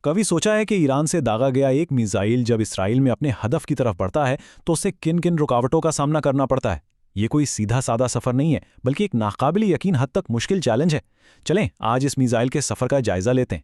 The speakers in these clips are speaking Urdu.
کبھی سوچا ہے کہ ایران سے داغا گیا ایک میزائل جب اسرائیل میں اپنے ہدف کی طرف بڑھتا ہے تو اسے کن کن رکاوٹوں کا سامنا کرنا پڑتا ہے؟ یہ کوئی سیدھا سادہ سفر نہیں ہے بلکہ ایک ناقابل یقین حد تک مشکل چیلنج ہے۔ چلیں آج اس میزائل کے سفر کا جائزہ لیتے ہیں۔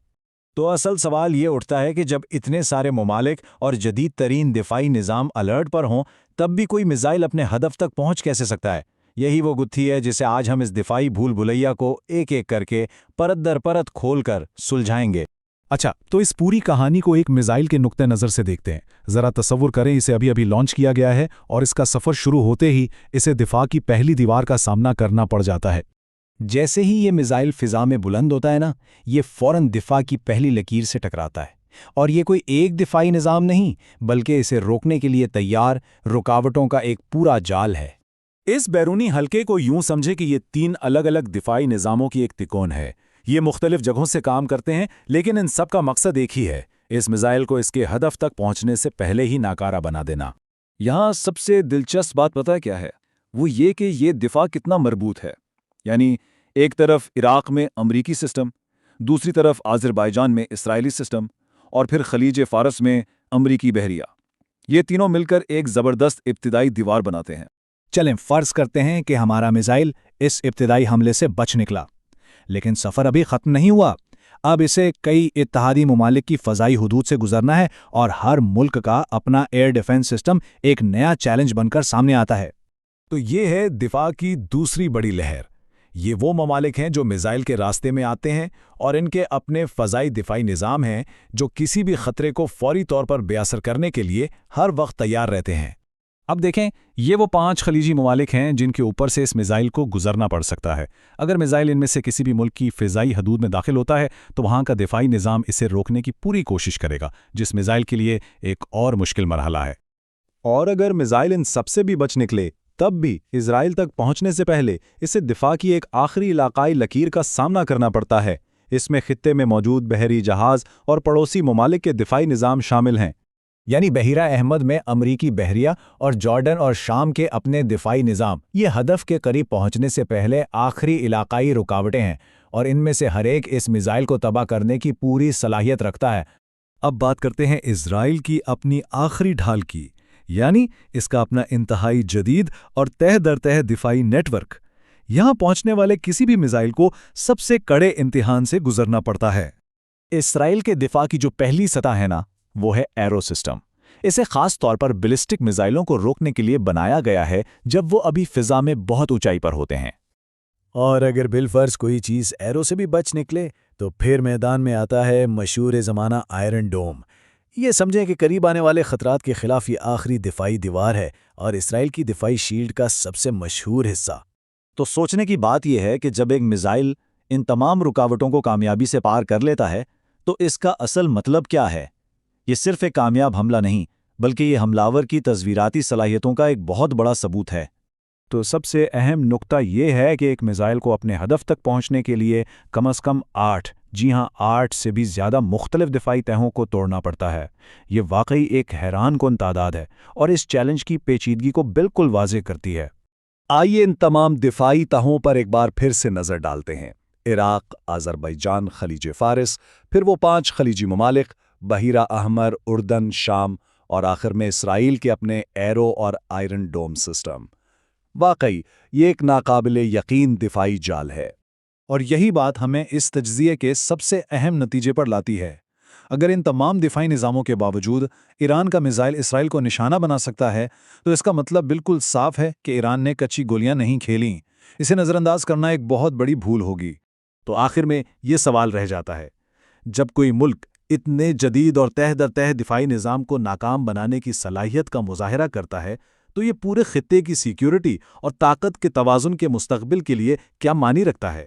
تو اصل سوال یہ اٹھتا ہے کہ جب اتنے سارے ممالک اور جدید ترین دفاعی نظام الرٹ پر ہوں تب بھی کوئی میزائل اپنے ہدف تک پہنچ کیسے سکتا ہے؟ یہی وہ گتھی ہے جسے آج ہم اس دفاعی بھول بھلیا کو ایک ایک کر کے پرت در پرت کھول کر سلجھائیں گے۔ اچھا، تو اس پوری کہانی کو ایک میزائل کے نقطہ نظر سے دیکھتے ہیں۔ ذرا تصور کریں اسے ابھی لانچ کیا گیا ہے اور اس کا سفر شروع ہوتے ہی اسے دفاع کی پہلی دیوار کا سامنا کرنا پڑ جاتا ہے۔ جیسے ہی یہ میزائل فضا میں بلند ہوتا ہے نا، یہ فوراً دفاع کی پہلی لکیر سے ٹکراتا ہے، اور یہ کوئی ایک دفاعی نظام نہیں بلکہ اسے روکنے کے لیے تیار رکاوٹوں کا ایک پورا جال ہے۔ اس بیرونی حلقے کو یوں سمجھے کہ یہ 3 الگ الگ دفاعی نظاموں کی ایک تکون ہے۔ یہ مختلف جگہوں سے کام کرتے ہیں لیکن ان سب کا مقصد ایک ہی ہے، اس میزائل کو اس کے ہدف تک پہنچنے سے پہلے ہی ناکارہ بنا دینا۔ یہاں سب سے دلچسپ بات پتہ کیا ہے؟ وہ یہ کہ یہ دفاع کتنا مربوط ہے۔ یعنی ایک طرف عراق میں امریکی سسٹم، دوسری طرف آذربائیجان میں اسرائیلی سسٹم، اور پھر خلیج فارس میں امریکی بحریہ۔ یہ تینوں مل کر ایک زبردست ابتدائی دیوار بناتے ہیں۔ چلیں فرض کرتے ہیں کہ ہمارا میزائل اس ابتدائی حملے سے بچ نکلا، لیکن سفر ابھی ختم نہیں ہوا۔ اب اسے کئی اتحادی ممالک کی فضائی حدود سے گزرنا ہے، اور ہر ملک کا اپنا ایئر ڈیفنس سسٹم ایک نیا چیلنج بن کر سامنے آتا ہے۔ تو یہ ہے دفاع کی دوسری بڑی لہر۔ یہ وہ ممالک ہیں جو میزائل کے راستے میں آتے ہیں اور ان کے اپنے فضائی دفاعی نظام ہیں جو کسی بھی خطرے کو فوری طور پر بے اثر کرنے کے لیے ہر وقت تیار رہتے ہیں۔ اب دیکھیں، یہ وہ 5 خلیجی ممالک ہیں جن کے اوپر سے اس میزائل کو گزرنا پڑ سکتا ہے۔ اگر میزائل ان میں سے کسی بھی ملک کی فضائی حدود میں داخل ہوتا ہے تو وہاں کا دفاعی نظام اسے روکنے کی پوری کوشش کرے گا، جس میزائل کے لیے ایک اور مشکل مرحلہ ہے۔ اور اگر میزائل ان سب سے بھی بچ نکلے تب بھی اسرائیل تک پہنچنے سے پہلے اسے دفاع کی ایک آخری علاقائی لکیر کا سامنا کرنا پڑتا ہے۔ اس میں خطے میں موجود بحری جہاز اور پڑوسی ممالک کے دفاعی نظام شامل ہیں۔ یعنی بحیرہ احمد میں امریکی بحریہ اور جارڈن اور شام کے اپنے دفاعی نظام، یہ ہدف کے قریب پہنچنے سے پہلے آخری علاقائی رکاوٹیں ہیں، اور ان میں سے ہر ایک اس میزائل کو تباہ کرنے کی پوری صلاحیت رکھتا ہے۔ اب بات کرتے ہیں اسرائیل کی اپنی آخری ڈھال کی، یعنی اس کا اپنا انتہائی جدید اور تہ در تہ دفاعی نیٹ ورک۔ یہاں پہنچنے والے کسی بھی میزائل کو سب سے کڑے امتحان سے گزرنا پڑتا ہے۔ اسرائیل کے دفاع کی جو پہلی سطح ہے نا، وہ ہے ایرو سسٹم۔ اسے خاص طور پر بیلسٹک میزائلوں کو روکنے کے لیے بنایا گیا ہے جب وہ ابھی فضا میں بہت اونچائی پر ہوتے ہیں۔ اور اگر بالفرض کوئی چیز ایرو سے بھی بچ نکلے تو پھر میدان میں آتا ہے مشہور زمانہ آئرن ڈوم۔ یہ سمجھیں کہ قریب آنے والے خطرات کے خلاف یہ آخری دفاعی دیوار ہے اور اسرائیل کی دفاعی شیلڈ کا سب سے مشہور حصہ۔ تو سوچنے کی بات یہ ہے کہ جب ایک میزائل ان تمام رکاوٹوں کو کامیابی سے پار کر لیتا ہے تو اس کا اصل مطلب کیا ہے؟ یہ صرف ایک کامیاب حملہ نہیں بلکہ یہ حملاور کی تصویراتی صلاحیتوں کا ایک بہت بڑا ثبوت ہے۔ تو سب سے اہم نقطہ یہ ہے کہ ایک میزائل کو اپنے ہدف تک پہنچنے کے لیے کم از کم 8 سے بھی زیادہ مختلف دفاعی تہوں کو توڑنا پڑتا ہے۔ یہ واقعی ایک حیران کن تعداد ہے اور اس چیلنج کی پیچیدگی کو بالکل واضح کرتی ہے۔ آئیے ان تمام دفاعی تہوں پر ایک بار پھر سے نظر ڈالتے ہیں۔ عراق، آذربائیجان، خلیج فارس، پھر وہ 5 خلیجی ممالک، بحیرہ احمر، اردن، شام، اور آخر میں اسرائیل کے اپنے ایرو اور آئرن ڈوم سسٹم۔ واقعی یہ ایک ناقابل یقین دفاعی جال ہے۔ اور یہی بات ہمیں اس تجزیے کے سب سے اہم نتیجے پر لاتی ہے۔ اگر ان تمام دفاعی نظاموں کے باوجود ایران کا میزائل اسرائیل کو نشانہ بنا سکتا ہے تو اس کا مطلب بالکل صاف ہے کہ ایران نے کچی گولیاں نہیں کھیلیں۔ اسے نظر انداز کرنا ایک بہت بڑی بھول ہوگی۔ تو آخر میں یہ سوال رہ جاتا ہے، جب کوئی ملک اتنے جدید اور تہ در تہ دفاعی نظام کو ناکام بنانے کی صلاحیت کا مظاہرہ کرتا ہے تو یہ پورے خطے کی سیکیورٹی اور طاقت کے توازن کے مستقبل کے لیے کیا معنی رکھتا ہے؟